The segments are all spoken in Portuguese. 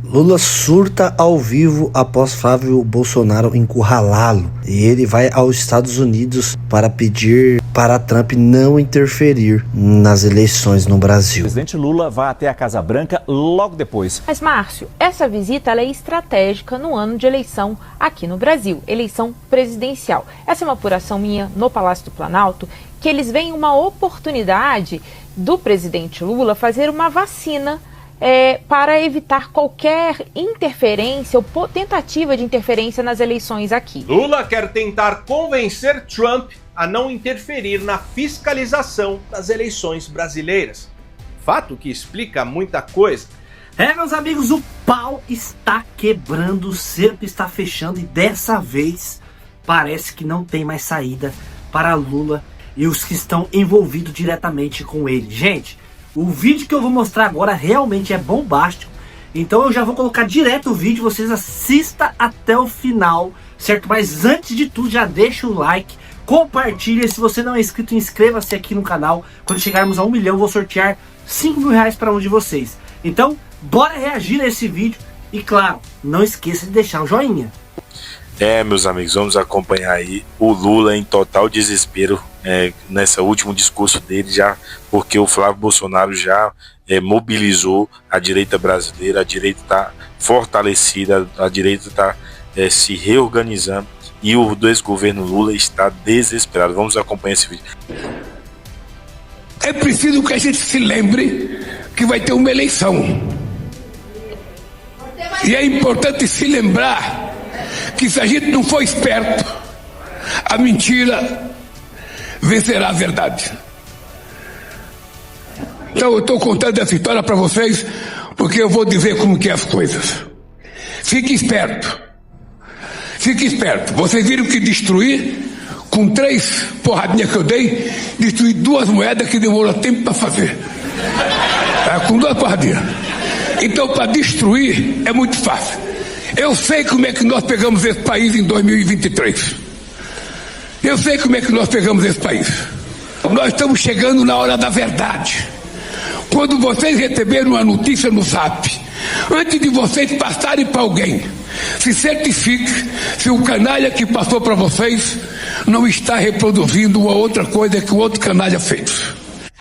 Lula surta ao vivo após Flávio Bolsonaro encurralá-lo. E ele vai aos Estados Unidos para pedir para Trump não interferir nas eleições no Brasil. O presidente Lula vai até a Casa Branca logo depois. Mas, Márcio, essa visita ela é estratégica no ano de eleição aqui no Brasil, eleição presidencial. Essa é uma apuração minha no Palácio do Planalto, que eles veem uma oportunidade do presidente Lula fazer uma vacina para evitar qualquer interferência ou tentativa de interferência nas eleições aqui. Lula quer tentar convencer Trump a não interferir na fiscalização das eleições brasileiras. Fato que explica muita coisa. Meus amigos, o pau está quebrando, o cerco está fechando e dessa vez parece que não tem mais saída para Lula e os que estão envolvidos diretamente com ele. Gente, o vídeo que eu vou mostrar agora realmente é bombástico, então eu já vou colocar direto o vídeo, vocês assistam até o final, certo? Mas antes de tudo, já deixa o like, compartilha, se você não é inscrito, inscreva-se aqui no canal. Quando chegarmos a 1 milhão, eu vou sortear 5 mil reais para um de vocês. Então, bora reagir a esse vídeo e, claro, não esqueça de deixar o joinha. Meus amigos, vamos acompanhar aí o Lula em total desespero nesse último discurso dele, já porque o Flávio Bolsonaro já mobilizou a direita brasileira, a direita está fortalecida, a direita está se reorganizando e o desgoverno Lula está desesperado. Vamos acompanhar esse vídeo. É preciso que a gente se lembre que vai ter uma eleição. E é importante se lembrar que se a gente não for esperto, a mentira vencerá a verdade. Então eu estou contando essa história para vocês, porque eu vou dizer como que é as coisas. Fique esperto. Fique esperto. Vocês viram que destruir, com 3 porradinhas que eu dei, destruir 2 moedas que demorou tempo para fazer. Com 2 porradinhas. Então, para destruir é muito fácil. Eu sei como é que nós pegamos esse país em 2023. Eu sei como é que nós pegamos esse país. Nós estamos chegando na hora da verdade. Quando vocês receberam uma notícia no Zap, antes de vocês passarem para alguém, se certifique se o canalha que passou para vocês não está reproduzindo uma outra coisa que o outro canalha fez.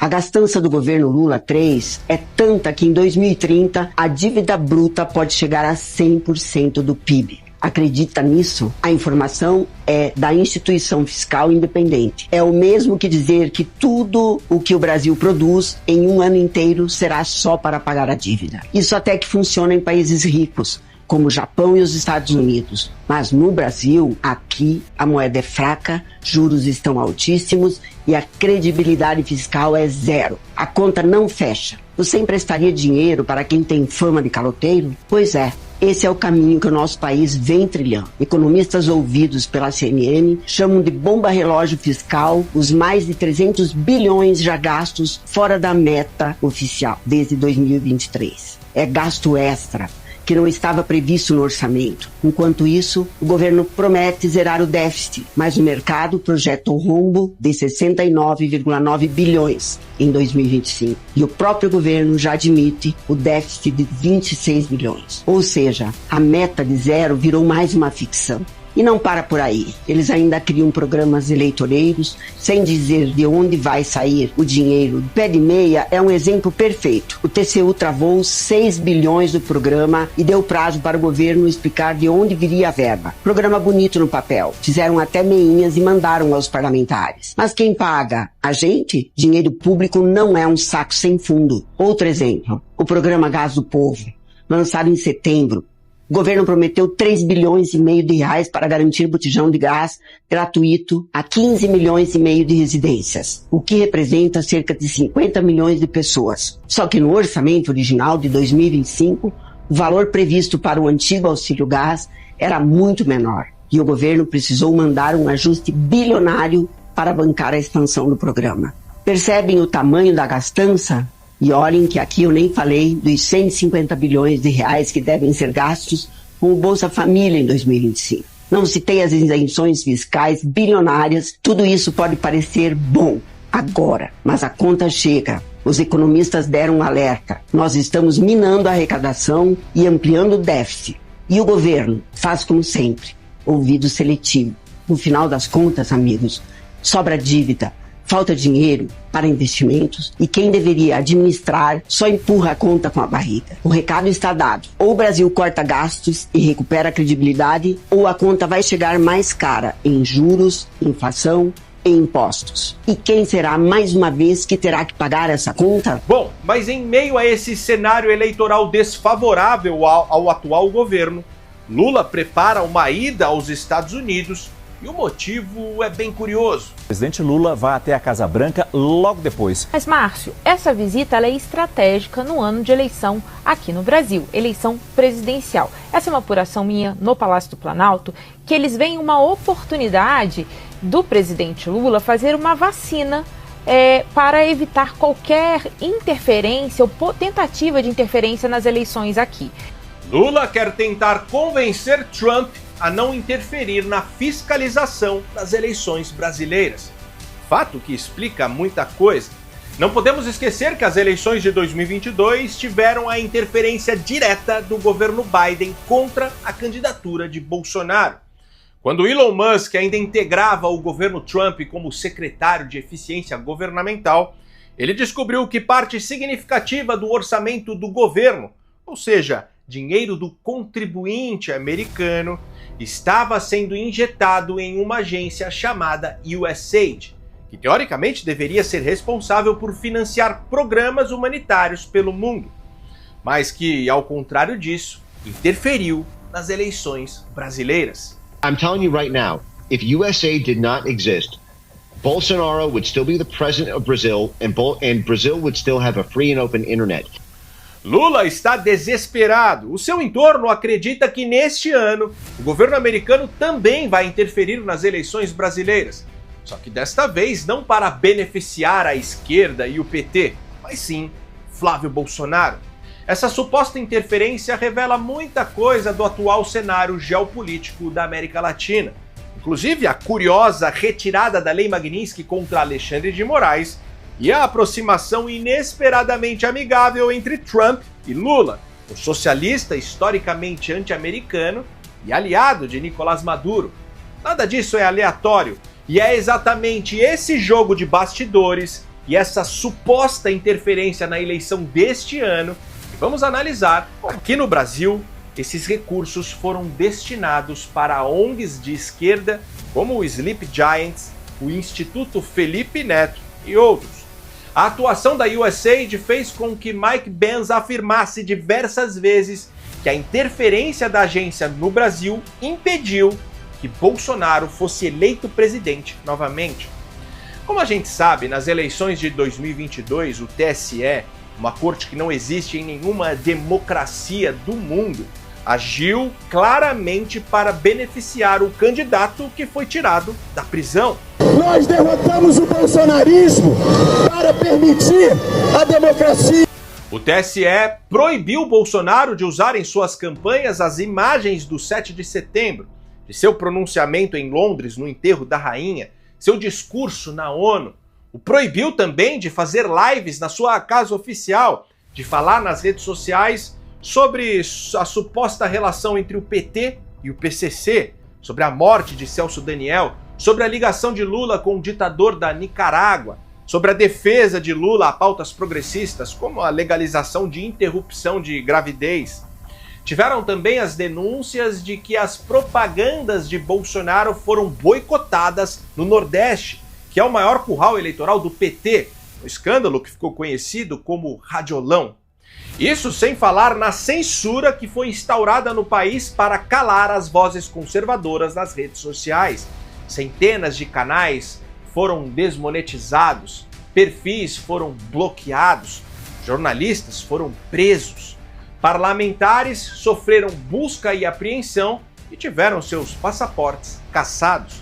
A gastança do governo Lula 3 é tanta que em 2030 a dívida bruta pode chegar a 100% do PIB. Acredita nisso? A informação é da Instituição Fiscal Independente. É o mesmo que dizer que tudo o que o Brasil produz em um ano inteiro será só para pagar a dívida. Isso até que funciona em países ricos, como o Japão e os Estados Unidos. Mas no Brasil, aqui, a moeda é fraca, juros estão altíssimos e a credibilidade fiscal é zero. A conta não fecha. Você emprestaria dinheiro para quem tem fama de caloteiro? Pois é, esse é o caminho que o nosso país vem trilhando. Economistas ouvidos pela CNN chamam de bomba relógio fiscal os mais de 300 bilhões já gastos fora da meta oficial desde 2023. É gasto extra que não estava previsto no orçamento. Enquanto isso, o governo promete zerar o déficit, mas o mercado projeta o rombo de 69,9 bilhões em 2025. E o próprio governo já admite o déficit de 26 bilhões. Ou seja, a meta de zero virou mais uma ficção. E não para por aí. Eles ainda criam programas eleitoreiros sem dizer de onde vai sair o dinheiro. O pé de meia é um exemplo perfeito. O TCU travou 6 bilhões do programa e deu prazo para o governo explicar de onde viria a verba. Programa bonito no papel. Fizeram até meinhas e mandaram aos parlamentares. Mas quem paga? A gente? Dinheiro público não é um saco sem fundo. Outro exemplo. O programa Gás do Povo, lançado em setembro. O governo prometeu 3 bilhões e meio de reais para garantir botijão de gás gratuito a 15 milhões e meio de residências, o que representa cerca de 50 milhões de pessoas. Só que no orçamento original de 2025, o valor previsto para o antigo auxílio gás era muito menor e o governo precisou mandar um ajuste bilionário para bancar a expansão do programa. Percebem o tamanho da gastança? E olhem que aqui eu nem falei dos 150 bilhões de reais que devem ser gastos com o Bolsa Família em 2025. Não citei as isenções fiscais bilionárias. Tudo isso pode parecer bom agora, mas a conta chega. Os economistas deram um alerta. Nós estamos minando a arrecadação e ampliando o déficit. E o governo faz como sempre, ouvido seletivo. No final das contas, amigos, sobra dívida, falta dinheiro para investimentos e quem deveria administrar só empurra a conta com a barriga. O recado está dado. Ou o Brasil corta gastos e recupera a credibilidade, ou a conta vai chegar mais cara em juros, inflação e impostos. E quem será mais uma vez que terá que pagar essa conta? Bom, mas em meio a esse cenário eleitoral desfavorável ao atual governo, Lula prepara uma ida aos Estados Unidos e o motivo é bem curioso. O presidente Lula vai até a Casa Branca logo depois. Mas, Márcio, essa visita ela é estratégica no ano de eleição aqui no Brasil, eleição presidencial. Essa é uma apuração minha no Palácio do Planalto, que eles veem uma oportunidade do presidente Lula fazer uma vacina para evitar qualquer interferência ou tentativa de interferência nas eleições aqui. Lula quer tentar convencer Trump a não interferir na fiscalização das eleições brasileiras. Fato que explica muita coisa. Não podemos esquecer que as eleições de 2022 tiveram a interferência direta do governo Biden contra a candidatura de Bolsonaro. Quando Elon Musk ainda integrava o governo Trump como secretário de eficiência governamental, ele descobriu que parte significativa do orçamento do governo, ou seja, dinheiro do contribuinte americano, estava sendo injetado em uma agência chamada USAID, que teoricamente deveria ser responsável por financiar programas humanitários pelo mundo, mas que, ao contrário disso, interferiu nas eleições brasileiras. I'm telling you right now, if USAID did not exist, Bolsonaro would still be the president of Brazil, and Brazil would still have a free and open internet. Lula está desesperado. O seu entorno acredita que neste ano o governo americano também vai interferir nas eleições brasileiras. Só que desta vez não para beneficiar a esquerda e o PT, mas sim Flávio Bolsonaro. Essa suposta interferência revela muita coisa do atual cenário geopolítico da América Latina. Inclusive a curiosa retirada da Lei Magnitsky contra Alexandre de Moraes e a aproximação inesperadamente amigável entre Trump e Lula, o socialista historicamente anti-americano e aliado de Nicolás Maduro. Nada disso é aleatório, e é exatamente esse jogo de bastidores e essa suposta interferência na eleição deste ano que vamos analisar. Aqui no Brasil, esses recursos foram destinados para ONGs de esquerda como o Sleep Giants, o Instituto Felipe Neto e outros. A atuação da USAID fez com que Mike Pence afirmasse diversas vezes que a interferência da agência no Brasil impediu que Bolsonaro fosse eleito presidente novamente. Como a gente sabe, nas eleições de 2022, o TSE, uma corte que não existe em nenhuma democracia do mundo, agiu claramente para beneficiar o candidato que foi tirado da prisão. Nós derrotamos o bolsonarismo para permitir a democracia. O TSE proibiu Bolsonaro de usar em suas campanhas as imagens do 7 de setembro, de seu pronunciamento em Londres no enterro da rainha, seu discurso na ONU. O proibiu também de fazer lives na sua casa oficial, de falar nas redes sociais sobre a suposta relação entre o PT e o PCC, sobre a morte de Celso Daniel, sobre a ligação de Lula com o ditador da Nicarágua, sobre a defesa de Lula a pautas progressistas, como a legalização de interrupção de gravidez. Tiveram também as denúncias de que as propagandas de Bolsonaro foram boicotadas no Nordeste, que é o maior curral eleitoral do PT, um escândalo que ficou conhecido como Radiolão. Isso sem falar na censura que foi instaurada no país para calar as vozes conservadoras nas redes sociais. Centenas de canais foram desmonetizados, perfis foram bloqueados, jornalistas foram presos, parlamentares sofreram busca e apreensão e tiveram seus passaportes cassados.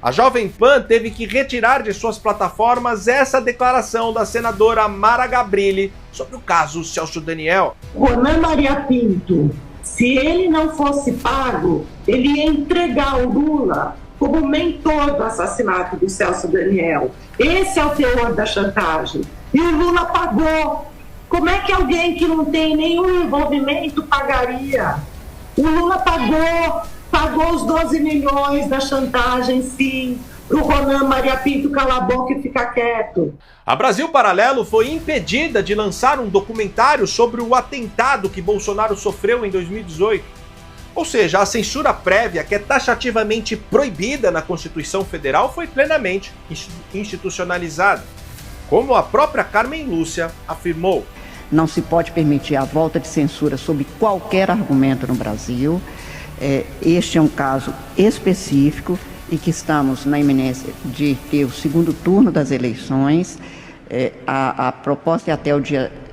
A Jovem Pan teve que retirar de suas plataformas essa declaração da senadora Mara Gabrilli sobre o caso Celso Daniel. Ronan Maria Pinto, se ele não fosse pago, ele ia entregar o Lula como mentor do assassinato do Celso Daniel. Esse é o teor da chantagem. E o Lula pagou. Como é que alguém que não tem nenhum envolvimento pagaria? O Lula pagou os 12 milhões da chantagem, sim. O Ronan Maria Pinto cala a boca e fica quieto. A Brasil Paralelo foi impedida de lançar um documentário sobre o atentado que Bolsonaro sofreu em 2018. Ou seja, a censura prévia, que é taxativamente proibida na Constituição Federal, foi plenamente institucionalizada, como a própria Carmen Lúcia afirmou. Não se pode permitir a volta de censura sobre qualquer argumento no Brasil. Este é um caso específico e que estamos na iminência de ter o segundo turno das eleições. A proposta é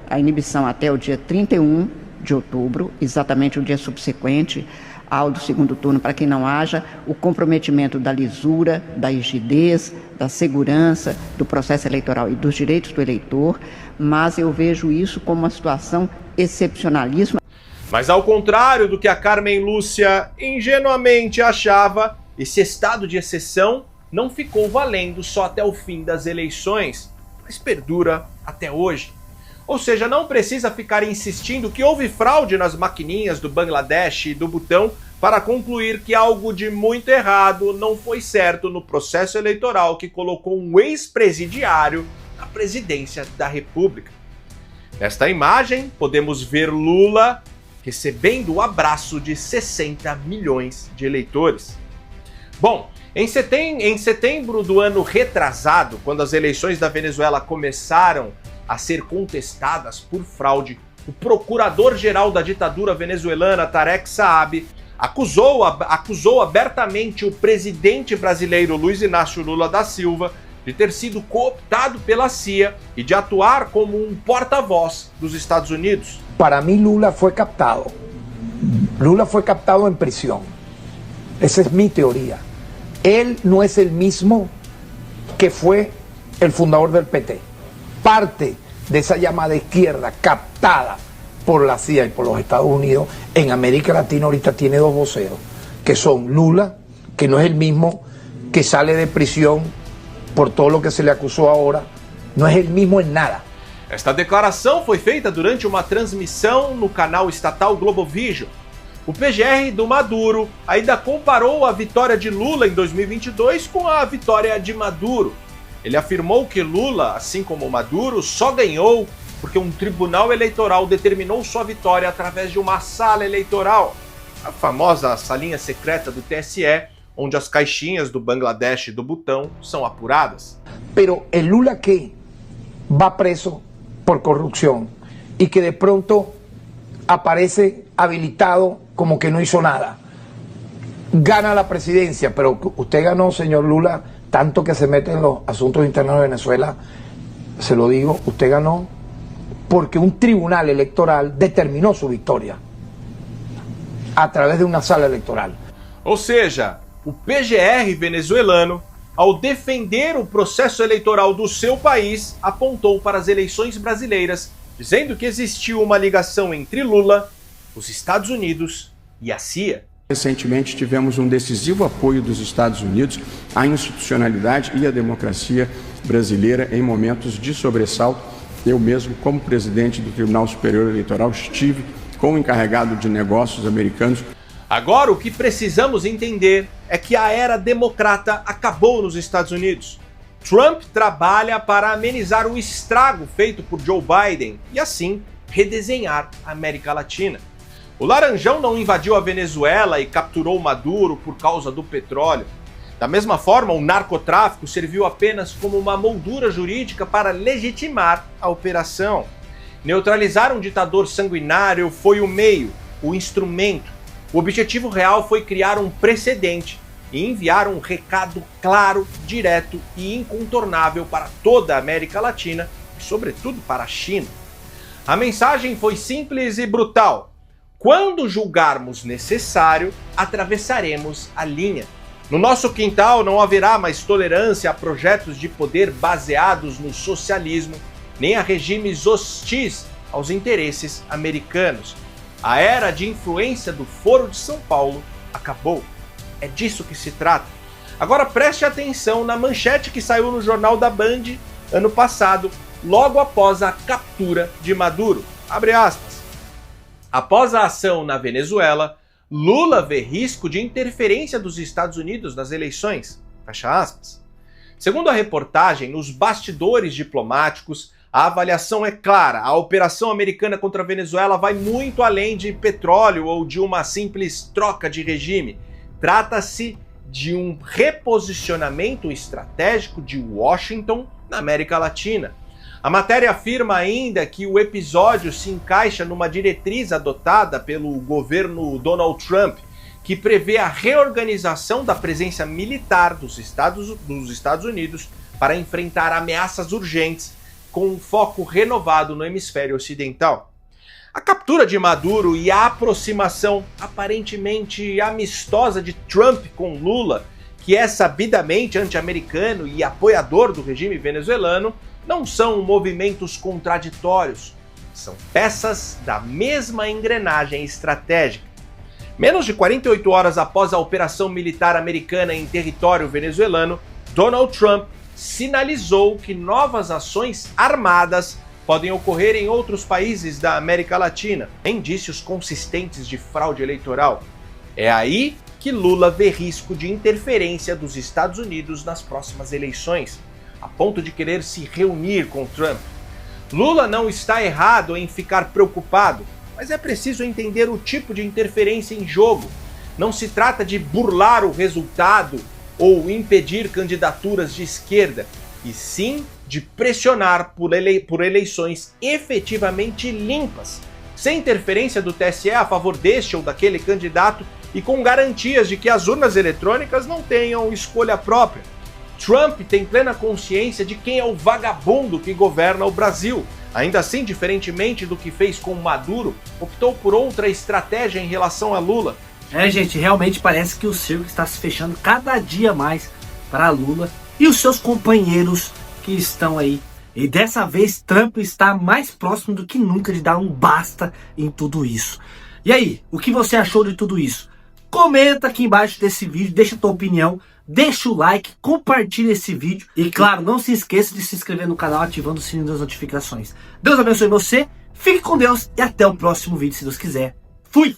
a inibição até o dia 31 de outubro, exatamente o dia subsequente ao do segundo turno, para que não haja o comprometimento da lisura, da rigidez, da segurança do processo eleitoral e dos direitos do eleitor, mas eu vejo isso como uma situação excepcionalíssima. Mas ao contrário do que a Carmen Lúcia ingenuamente achava, esse estado de exceção não ficou valendo só até o fim das eleições, mas perdura até hoje. Ou seja, não precisa ficar insistindo que houve fraude nas maquininhas do Bangladesh e do Butão para concluir que algo de muito errado não foi certo no processo eleitoral que colocou um ex-presidiário na presidência da República. Nesta imagem, podemos ver Lula recebendo o abraço de 60 milhões de eleitores. Bom, em setembro do ano retrasado, quando as eleições da Venezuela começaram a ser contestadas por fraude, o procurador-geral da ditadura venezuelana, Tarek Saab, acusou abertamente o presidente brasileiro Luiz Inácio Lula da Silva de ter sido cooptado pela CIA e de atuar como um porta-voz dos Estados Unidos. Para mí Lula fue captado. Lula fue captado en prisión. Esa es mi teoría. Él no es el mismo que fue el fundador del PT. Parte de esa llamada izquierda captada por la CIA y por los Estados Unidos en América Latina ahorita tiene dos voceros, que son Lula, que no es el mismo que sale de prisión por todo lo que se le acusó ahora, no es el mismo en nada. Esta declaração foi feita durante uma transmissão no canal estatal Globovision. O PGR do Maduro ainda comparou a vitória de Lula em 2022 com a vitória de Maduro. Ele afirmou que Lula, assim como Maduro, só ganhou porque um tribunal eleitoral determinou sua vitória através de uma sala eleitoral, a famosa salinha secreta do TSE, onde as caixinhas do Bangladesh e do Butão são apuradas. Pero el Lula que va preso por corrupción y que de pronto aparece habilitado como que no hizo nada, gana la presidencia, pero usted ganó, señor Lula, tanto que se mete en los asuntos internos de Venezuela, se lo digo, usted ganó porque un tribunal electoral determinou sua vitória através de uma sala eleitoral. Ou seja, o PGR venezuelano, ao defender o processo eleitoral do seu país, apontou para as eleições brasileiras, dizendo que existiu uma ligação entre Lula, os Estados Unidos e a CIA. Recentemente tivemos um decisivo apoio dos Estados Unidos à institucionalidade e à democracia brasileira em momentos de sobressalto. Eu mesmo, como presidente do Tribunal Superior Eleitoral, estive com o encarregado de negócios americanos. Agora, o que precisamos entender é que a era democrata acabou nos Estados Unidos. Trump trabalha para amenizar o estrago feito por Joe Biden e, assim, redesenhar a América Latina. O Laranjão não invadiu a Venezuela e capturou Maduro por causa do petróleo. Da mesma forma, o narcotráfico serviu apenas como uma moldura jurídica para legitimar a operação. Neutralizar um ditador sanguinário foi o meio, o instrumento. O objetivo real foi criar um precedente e enviar um recado claro, direto e incontornável para toda a América Latina e, sobretudo, para a China. A mensagem foi simples e brutal. Quando julgarmos necessário, atravessaremos a linha. No nosso quintal não haverá mais tolerância a projetos de poder baseados no socialismo, nem a regimes hostis aos interesses americanos. A era de influência do Foro de São Paulo acabou. É disso que se trata. Agora preste atenção na manchete que saiu no Jornal da Band ano passado, logo após a captura de Maduro. Abre aspas. Após a ação na Venezuela, Lula vê risco de interferência dos Estados Unidos nas eleições. Fecha aspas. Segundo a reportagem, nos bastidores diplomáticos, a avaliação é clara. A operação americana contra a Venezuela vai muito além de petróleo ou de uma simples troca de regime. Trata-se de um reposicionamento estratégico de Washington na América Latina. A matéria afirma ainda que o episódio se encaixa numa diretriz adotada pelo governo Donald Trump, que prevê a reorganização da presença militar dos Estados Unidos para enfrentar ameaças urgentes com um foco renovado no hemisfério ocidental. A captura de Maduro e a aproximação aparentemente amistosa de Trump com Lula, que é sabidamente anti-americano e apoiador do regime venezuelano, não são movimentos contraditórios, são peças da mesma engrenagem estratégica. Menos de 48 horas após a operação militar americana em território venezuelano, Donald Trump sinalizou que novas ações armadas podem ocorrer em outros países da América Latina, indícios consistentes de fraude eleitoral. É aí que Lula vê risco de interferência dos Estados Unidos nas próximas eleições, a ponto de querer se reunir com Trump. Lula não está errado em ficar preocupado, mas é preciso entender o tipo de interferência em jogo. Não se trata de burlar o resultado ou impedir candidaturas de esquerda, e sim de pressionar por eleições efetivamente limpas, sem interferência do TSE a favor deste ou daquele candidato e com garantias de que as urnas eletrônicas não tenham escolha própria. Trump tem plena consciência de quem é o vagabundo que governa o Brasil. Ainda assim, diferentemente do que fez com Maduro, optou por outra estratégia em relação a Lula. Gente, realmente parece que o circo está se fechando cada dia mais para Lula e os seus companheiros que estão aí. E dessa vez Trump está mais próximo do que nunca de dar um basta em tudo isso. E aí, o que você achou de tudo isso? Comenta aqui embaixo desse vídeo, deixa a tua opinião, deixa o like, compartilha esse vídeo e claro, não se esqueça de se inscrever no canal ativando o sininho das notificações. Deus abençoe você, fique com Deus e até o próximo vídeo se Deus quiser. Fui!